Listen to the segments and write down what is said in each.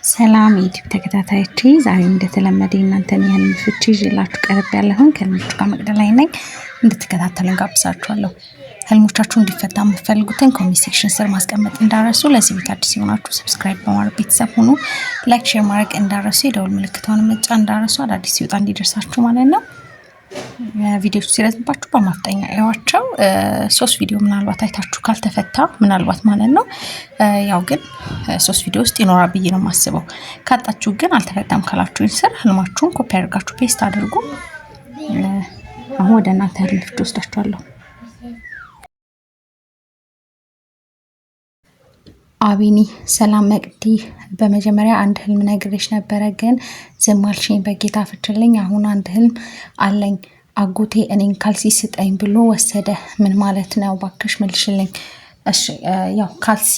ሰላም ዩቲዩብ ተከታታዮቼ ዛሬ እንደተለመደ እናንተን ያን ፍቺ ይዤላችሁ ቀርብ ያለሁን ከህልሞች ጋር መቅደላይ ነኝ። እንድትከታተሉን ጋብዛችኋለሁ። ህልሞቻችሁ እንዲፈታ የምትፈልጉትን ኮሜንት ሴክሽን ስር ማስቀመጥ እንዳረሱ፣ ለዚህ ቤት አዲስ የሆናችሁ ሰብስክራይብ በማድረግ ቤተሰብ ሁኑ። ላይክ ሼር ማድረግ እንዳረሱ፣ የደውል ምልክቷን መጫን እንዳረሱ፣ አዳዲስ ሲወጣ እንዲደርሳችሁ ማለት ነው። ቪዲዮዎች ሲረዝምባችሁ በማፍጠኛ ያዋቸው 3 ቪዲዮ ምናልባት አይታችሁ ካልተፈታ ምናልባት ማለት ነው። ያው ግን 3 ቪዲዮ ውስጥ ይኖራል ብዬ ነው የማስበው። ካጣችሁ ግን አልተፈታም ካላችሁኝ ስር ህልማችሁን ኮፒ አድርጋችሁ ፔስት አድርጉ። አሁን ወደ እናንተ ህልም ፍቺ ወስዳችኋለሁ። አቢኒ ሰላም መቅዲ፣ በመጀመሪያ አንድ ህልም ነግሬሽ ነበረ ግን ዝም አልሽኝ። በጌታ ፍችልኝ። አሁን አንድ ህልም አለኝ። አጎቴ እኔን ካልሲ ስጠኝ ብሎ ወሰደ። ምን ማለት ነው? ባክሽ መልሽልኝ። እሺ፣ ያው ካልሲ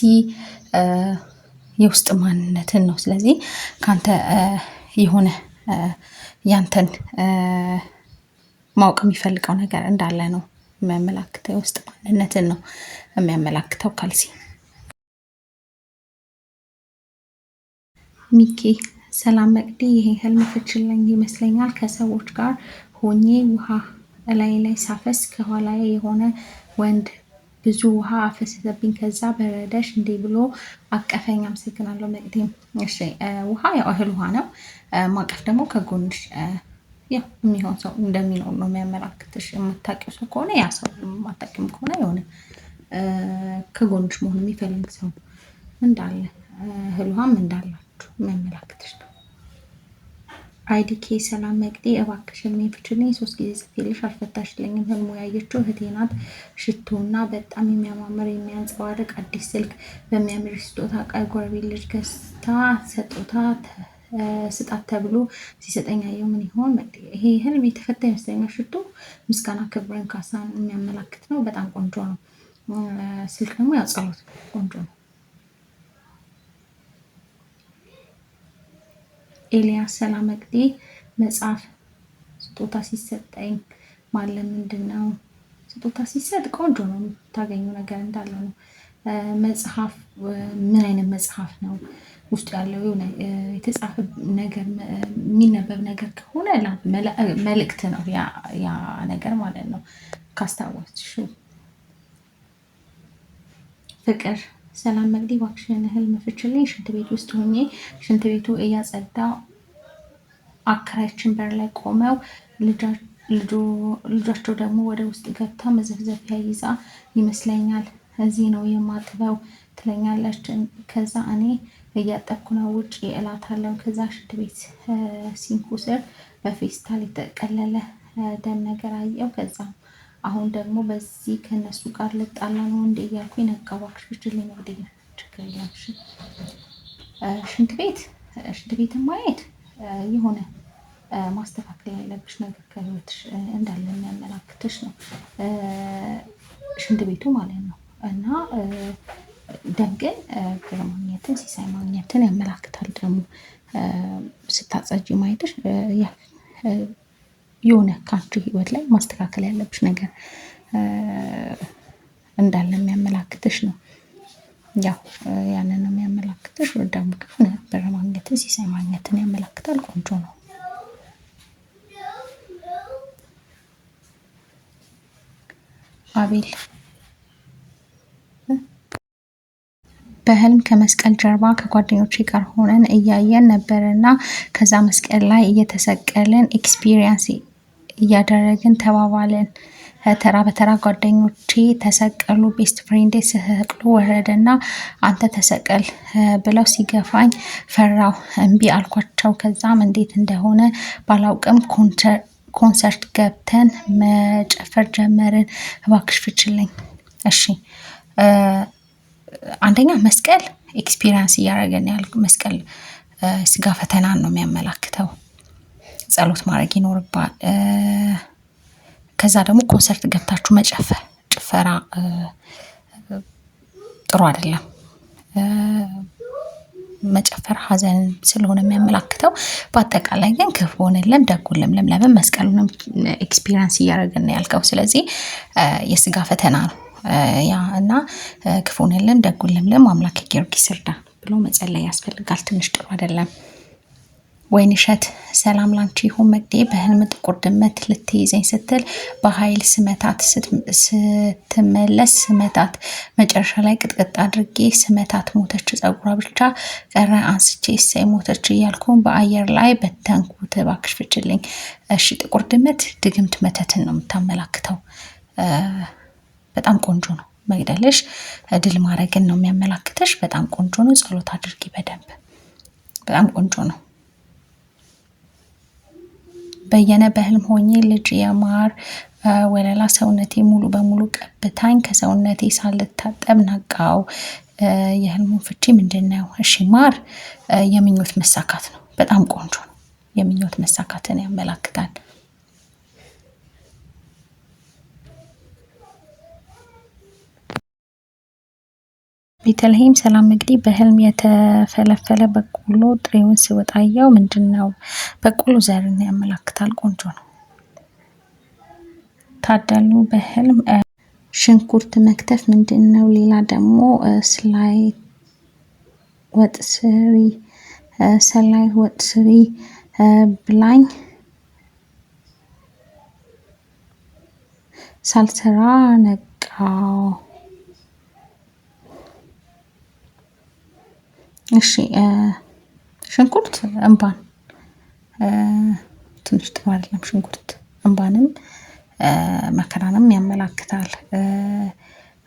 የውስጥ ማንነትን ነው። ስለዚህ ካንተ የሆነ ያንተን ማወቅ የሚፈልገው ነገር እንዳለ ነው የሚያመላክተው። የውስጥ ማንነትን ነው የሚያመላክተው ካልሲ። ሚኪ ሰላም መቅዲ፣ ይሄ ህልም ፍችልኝ ይመስለኛል። ከሰዎች ጋር ሆኜ ውሃ ላይ ሳፈስ ከኋላ የሆነ ወንድ ብዙ ውሃ አፈሰሰብኝ። ከዛ በረደሽ እንዴ ብሎ አቀፈኝ። አመሰግናለሁ መቅዲም። እሺ፣ ውሃ ያው እህል ውሃ ነው። ማቀፍ ደግሞ ከጎንሽ ያው የሚሆን ሰው እንደሚኖር ነው የሚያመላክትሽ። የምታውቂው ሰው ከሆነ ያ ሰው፣ የማታውቂውም ከሆነ የሆነ ከጎንሽ መሆን የሚፈልግ ሰው እንዳለ እህል ውሃም እንዳላችሁ የሚያመላክትሽ ነው። አይዲኬ ሰላም መቅዲ፣ እባክሽ ህልሜን ፍችልኝ። 3 ጊዜ ጽፌልሽ አልፈታሽልኝም። ህልሙ ያየችው እህቴ ናት። ሽቶና በጣም የሚያማምር የሚያንጸባርቅ አዲስ ስልክ በሚያምር ስጦታ ዕቃ ጎረቤት ልጅ ገዝታ ስጣት ተብሎ ሲሰጠኝ አየሁ። ምን ይሆን መቅዲ? ይሄ ህልም የተፈታ ይመስለኛል። ሽቶ ምስጋና፣ ክብርን፣ ካሳን የሚያመላክት ነው። በጣም ቆንጆ ነው። ስልክ ደግሞ ያው ጸሎት ቆንጆ ነው። ኤልያስ ሰላም መቅዲ፣ መጽሐፍ ስጦታ ሲሰጠኝ ማለት ምንድን ነው? ስጦታ ሲሰጥ ቆንጆ ነው፣ የምታገኙ ነገር እንዳለ ነው። መጽሐፍ ምን አይነት መጽሐፍ ነው? ውስጡ ያለው የተጻፈ ነገር የሚነበብ ነገር ከሆነ መልእክት ነው ያ ነገር ማለት ነው። ካስታወስሽ ፍቅር ሰላም መቅዲ፣ እባክሽን ህልም ፍችልኝ። ሽንት ቤት ውስጥ ሆኜ ሽንት ቤቱ እያጸዳ አከራያችን በር ላይ ቆመው ልጃቸው ደግሞ ወደ ውስጥ ገብታ መዘፍዘፊያ ይዛ ይመስለኛል። እዚህ ነው የማጥበው ትለኛለች። ከዛ እኔ እያጠብኩ ነው ውጭ እላታለሁ። ከዛ ሽንት ቤት ሲንኩ ስር በፌስታል የተጠቀለለ ደም ነገር አየው። ከዛ አሁን ደግሞ በዚህ ከነሱ ጋር ልጣላ ነው እንደ እያልኩኝ ነቃ። እባክሽ ፍችልኝ መቅዲ። ችግር የለም። ሽንት ቤትን ማየት የሆነ ማስተካከል ያለብሽ ነገር ከህይወትሽ እንዳለ የሚያመላክትሽ ነው። ሽንት ቤቱ ማለት ነው። እና ደም ግን ብር ማግኘትን፣ ሲሳይ ማግኘትን ያመላክታል። ደግሞ ስታጸጂ ማየትሽ የሆነ ከአንቺ ህይወት ላይ ማስተካከል ያለብሽ ነገር እንዳለ የሚያመላክትሽ ነው። ያው ያንን ነው የሚያመላክትሽ። ደግሞ ከሆነ ብር ማግኘትን፣ ሲሳይ ማግኘትን ያመላክታል። ቆንጆ ነው። አቤል በህልም ከመስቀል ጀርባ ከጓደኞቼ ጋር ሆነን እያየን ነበርና ከዛ መስቀል ላይ እየተሰቀልን ኤክስፒሪየንስ እያደረግን ተባባልን። ተራ በተራ ጓደኞቼ ተሰቀሉ። ቤስት ፍሬንዴ ተሰቅሎ ወረደና አንተ ተሰቀል ብለው ሲገፋኝ ፈራው፣ እምቢ አልኳቸው። ከዛም እንዴት እንደሆነ ባላውቅም ኮንሰርት ገብተን መጨፈር ጀመርን። እባክሽ ፍችልኝ። እሺ፣ አንደኛ መስቀል ኤክስፒሪየንስ እያደረገን ያል መስቀል ስጋ ፈተናን ነው የሚያመላክተው። ጸሎት ማድረግ ይኖርባል። ከዛ ደግሞ ኮንሰርት ገብታችሁ ጭፈራ ጥሩ አይደለም። መጨፈር ሀዘን ስለሆነ የሚያመላክተው። በአጠቃላይ ግን ክፉ ሆነለም ደጉን ለምለም መስቀሉንም ኤክስፒሪየንስ እያደረገን ያልከው። ስለዚህ የስጋ ፈተና ነው ያ እና ክፉ ሆነለም ደጉን ለምለም አምላክ ጊዮርጊስ ይርዳን። ብሎ መጸለይ ያስፈልጋል። ትንሽ ጥሩ አይደለም። ወይንሸት ሰላም ላንቺ ይሁን መቅዴ። በህልም ጥቁር ድመት ልትይዘኝ ስትል በኃይል ስመታት ስትመለስ ስመታት መጨረሻ ላይ ቅጥቅጥ አድርጌ ስመታት ሞተች። ጸጉሯ ብቻ ቀረ አንስቼ እሰይ ሞተች እያልኩ በአየር ላይ በተንኩት። እባክሽ ፍችልኝ። እሺ ጥቁር ድመት ድግምት መተትን ነው የምታመላክተው። በጣም ቆንጆ ነው መግደልሽ፣ ድል ማድረግን ነው የሚያመላክተሽ። በጣም ቆንጆ ነው። ጸሎት አድርጊ በደንብ። በጣም ቆንጆ ነው። በየነ በህልም ሆኜ ልጅ የማር ወለላ ሰውነቴ ሙሉ በሙሉ ቀብታኝ ከሰውነቴ ሳልታጠብ ነቃው። የህልሙን ፍቺ ምንድን ነው? እሺ ማር የምኞት መሳካት ነው። በጣም ቆንጆ ነው። የምኞት መሳካትን ያመላክታል። ቤተልሔም ሰላም እንግዲህ በህልም የተፈለፈለ በቆሎ ጥሬውን ሲወጣየው ምንድን ነው? በቆሎ ዘርን ያመላክታል። ቆንጆ ነው። ታደሉ በህልም ሽንኩርት መክተፍ ምንድን ነው? ሌላ ደግሞ ሰላይ ወጥ ስሪ ብላኝ ሳልሰራ ነቃው። እሺ ሽንኩርት እንባን ትንሽ ጥሩ አይደለም። ሽንኩርት እንባንም መከራንም ያመላክታል።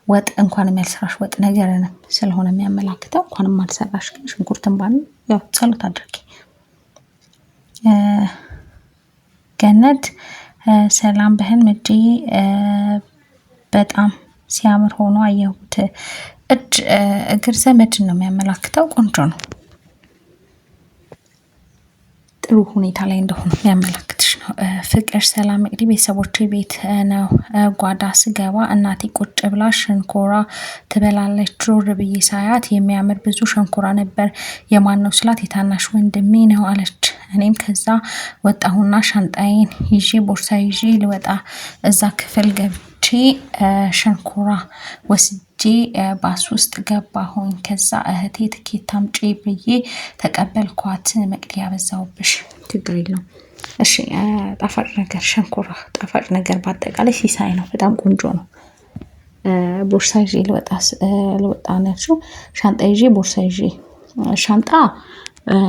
ወጥ እንኳንም ያልሰራሽ ወጥ ነገርንም ስለሆነ የሚያመላክተው እንኳንም አልሰራሽ ግን ሽንኩርት እንባንም ያው ጸሎት አድርጊ። ገነት ሰላም በህልም እጄ በጣም ሲያምር ሆኖ አየሁት። እጅ እግር ዘመድን ነው የሚያመላክተው። ቆንጆ ነው። ጥሩ ሁኔታ ላይ እንደሆነ የሚያመላክትሽ ነው። ፍቅር ሰላም እንግዲህ ቤተሰቦቼ ቤት ነው። ጓዳ ስገባ እናቴ ቁጭ ብላ ሸንኮራ ትበላለች። ጆር ብዬ ሳያት የሚያምር ብዙ ሸንኮራ ነበር። የማን ነው ስላት የታናሽ ወንድሜ ነው አለች። እኔም ከዛ ወጣሁና ሻንጣዬን ይዤ ቦርሳ ይዤ ልወጣ እዛ ክፍል ገብቼ ሸንኮራ ወስጄ ባስ ውስጥ ገባሁኝ። ከዛ እህቴ ትኬት አምጪ ብዬ ተቀበልኳት። መቅዲ ያበዛውብሽ። ችግር የለውም። እሺ ጣፋጭ ነገር ሸንኮራ ጣፋጭ ነገር በአጠቃላይ ሲሳይ ነው። በጣም ቆንጆ ነው። ቦርሳ ይዤ ልወጣ ናቸው። ሻንጣ ይዤ ቦርሳ ይዤ ሻንጣ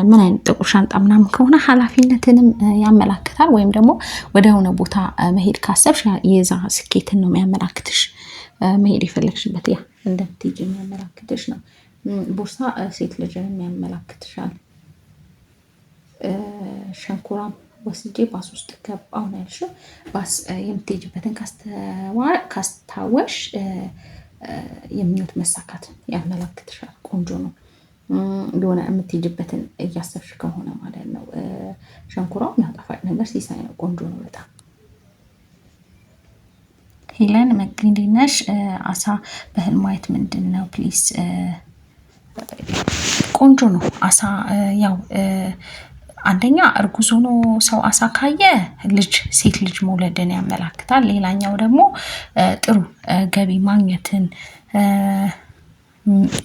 ምን አይነት ጥቁር ሻንጣ ምናምን ከሆነ ኃላፊነትንም ያመላክታል። ወይም ደግሞ ወደ ሆነ ቦታ መሄድ ካሰብሽ የዛ ስኬትን ነው የሚያመላክትሽ። መሄድ የፈለግሽበት ያ እንደምትሄጂ የሚያመላክትሽ ነው። ቦርሳ ሴት ልጅንም ያመላክትሻል። ሸንኮራም ወስጄ ባስ ውስጥ ገባሁ ነው ያልሽው። ባስ የምትሄጂበትን ካስታወሽ የምኞት መሳካት ያመላክትሻል። ቆንጆ ነው። የሆነ የምትሄጂበትን እያሰብሽ ከሆነ ማለት ነው። ሸንኮራው ጣፋጭ ነገር ሲሳይ ነው። ቆንጆ ነው በጣም። ሄለን መቅዲ እንዴት ነሽ? አሳ በህልም ማየት ምንድን ነው ፕሊስ? ቆንጆ ነው። አሳ ያው አንደኛ እርጉዝ ሆኖ ሰው አሳ ካየ ሴት ልጅ መውለድን ያመላክታል። ሌላኛው ደግሞ ጥሩ ገቢ ማግኘትን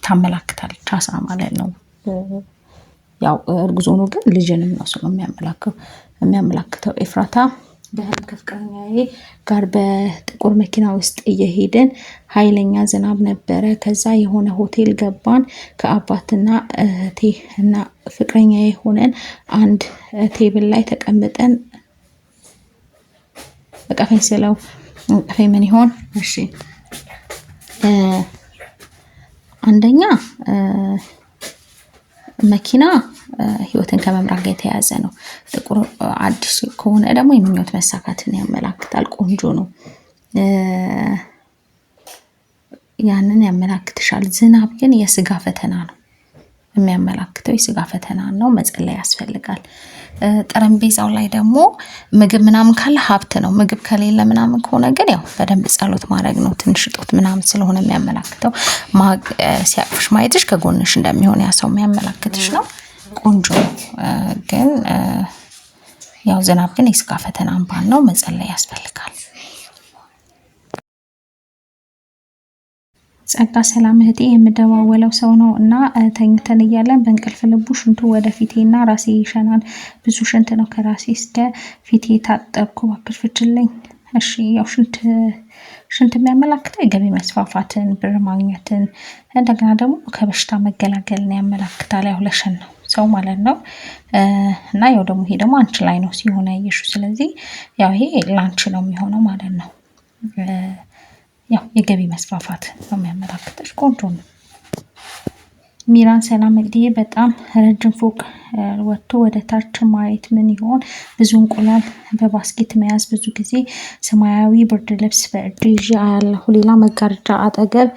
ታመላክታለች አሳ ማለት ነው። ያው እርጉዝ ሆኖ ግን ልጅንም ነው ሰው የሚያመላክተው። ኤፍራታ በህልም ከፍቅረኛዬ ጋር በጥቁር መኪና ውስጥ እየሄድን ኃይለኛ ዝናብ ነበረ። ከዛ የሆነ ሆቴል ገባን። ከአባትና እህቴ እና ፍቅረኛዬ ሆነን አንድ ቴብል ላይ ተቀምጠን እቀፈኝ ስለው እቀፈኝ ምን ይሆን? እሺ አንደኛ መኪና ህይወትን ከመምራት ጋር የተያያዘ ነው። ጥቁር አዲስ ከሆነ ደግሞ የምኞት መሳካትን ያመላክታል። ቆንጆ ነው። ያንን ያመላክትሻል። ዝናብ ግን የስጋ ፈተና ነው የሚያመላክተው። የስጋ ፈተና ነው። መጸለይ ያስፈልጋል። ጠረጴዛው ላይ ደግሞ ምግብ ምናምን ካለ ሀብት ነው። ምግብ ከሌለ ምናምን ከሆነ ግን ያው በደንብ ጸሎት ማድረግ ነው። ትንሽ ጦት ምናምን ስለሆነ የሚያመላክተው ሲያቅፍሽ ማየትሽ ከጎንሽ እንደሚሆን ያ ሰው የሚያመላክትሽ ነው። ቆንጆ ግን ያው ዝናብ ግን የስጋ ፈተና እንባን ነው። መጸለይ ያስፈልጋል። ጸጋ ሰላም እህቴ፣ የምደዋወለው ሰው ነው እና ተኝተን እያለን በእንቅልፍ ልቡ ሽንቱ ወደ ፊቴና ራሴ ይሸናል። ብዙ ሽንት ነው ከራሴ እስከ ፊቴ ታጠብኩ፣ እባክሽ ፍችልኝ። እሺ ያው ሽንት የሚያመላክተው የገቢ መስፋፋትን፣ ብር ማግኘትን እንደገና ደግሞ ከበሽታ መገላገልን ያመላክታል። ያው ለሸን ነው ሰው ማለት ነው። እና ያው ደግሞ ይሄ ደግሞ አንቺ ላይ ነው ሲሆን ያየሽው። ስለዚህ ያው ይሄ ለአንቺ ነው የሚሆነው ማለት ነው። ያው የገቢ መስፋፋት ነው የሚያመላክተሽ። ቆንጆ ነው። ሚራን ሰላም መቅዲዬ፣ በጣም ረጅም ፎቅ ወጥቶ ወደ ታች ማየት ምን ይሆን? ብዙ እንቁላል በባስኬት መያዝ፣ ብዙ ጊዜ ሰማያዊ ብርድ ልብስ በእጅ ይዤ አያለሁ። ሌላ መጋረጃ አጠገብ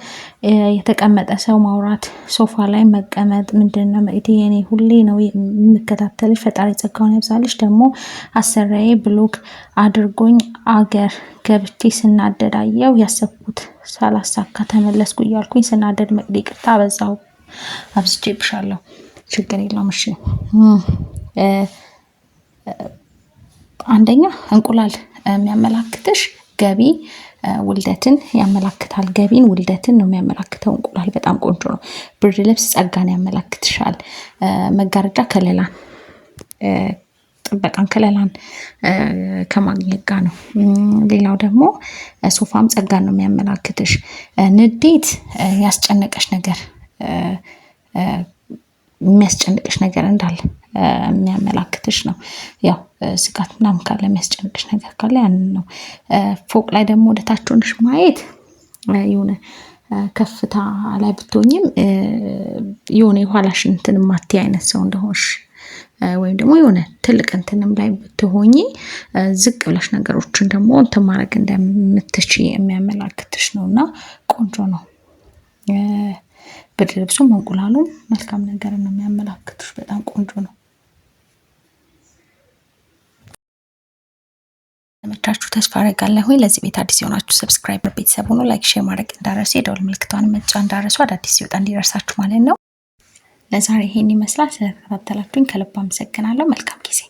የተቀመጠ ሰው ማውራት፣ ሶፋ ላይ መቀመጥ። ምንድን ነው መቅዲዬ? እኔ ሁሌ ነው የምከታተልሽ፣ ፈጣሪ ጸጋውን ያብዛልሽ። ደግሞ አሰራዬ ብሎክ አድርጎኝ አገር ገብቼ ስናደድ አየው፣ ያሰብኩት ሳላሳካ ተመለስኩ እያልኩኝ ስናደድ መቅዲ፣ ይቅርታ በዛው አብዝቼብሻለሁ። ችግር የለውም። እሺ አንደኛ እንቁላል የሚያመላክትሽ ገቢ ውልደትን ያመላክታል። ገቢን ውልደትን ነው የሚያመላክተው እንቁላል። በጣም ቆንጆ ነው። ብርድ ልብስ ጸጋን ያመላክትሻል። መጋረጃ ከለላን፣ ጥበቃን፣ ከለላን ከማግኘት ጋር ነው። ሌላው ደግሞ ሶፋም ጸጋን ነው የሚያመላክትሽ። ንዴት ያስጨነቀሽ ነገር የሚያስጨንቅሽ ነገር እንዳለ የሚያመላክትሽ ነው። ያው ስጋት ምናምን ካለ የሚያስጨንቅሽ ነገር ካለ ያንን ነው። ፎቅ ላይ ደግሞ ወደ ታች ሆነሽ ማየት የሆነ ከፍታ ላይ ብትሆኝም የሆነ የኋላሽን እንትን የማትይ አይነት ሰው እንደሆንሽ ወይም ደግሞ የሆነ ትልቅ እንትንም ላይ ብትሆኚ ዝቅ ብለሽ ነገሮችን ደግሞ እንትን ማድረግ እንደምትችይ የሚያመላክትሽ ነው እና ቆንጆ ነው። ብርድ ልብሱም እንቁላሉም መልካም ነገር ነው የሚያመላክቱሽ። በጣም ቆንጆ ነው። ተመቻችሁ ተስፋ አደርጋለሁ። ለዚህ ቤት አዲስ የሆናችሁ ሰብስክራይብ፣ ቤተሰብ ሆኖ ላይክ፣ ሼር ማድረግ እንዳረሱ፣ የደወል ምልክቷን መጫን እንዳረሱ፣ አዳዲስ ሲወጣ እንዲደርሳችሁ ማለት ነው። ለዛሬ ይሄን ይመስላል። ስለተከታተላችሁኝ ከልብ አመሰግናለሁ። መልካም ጊዜ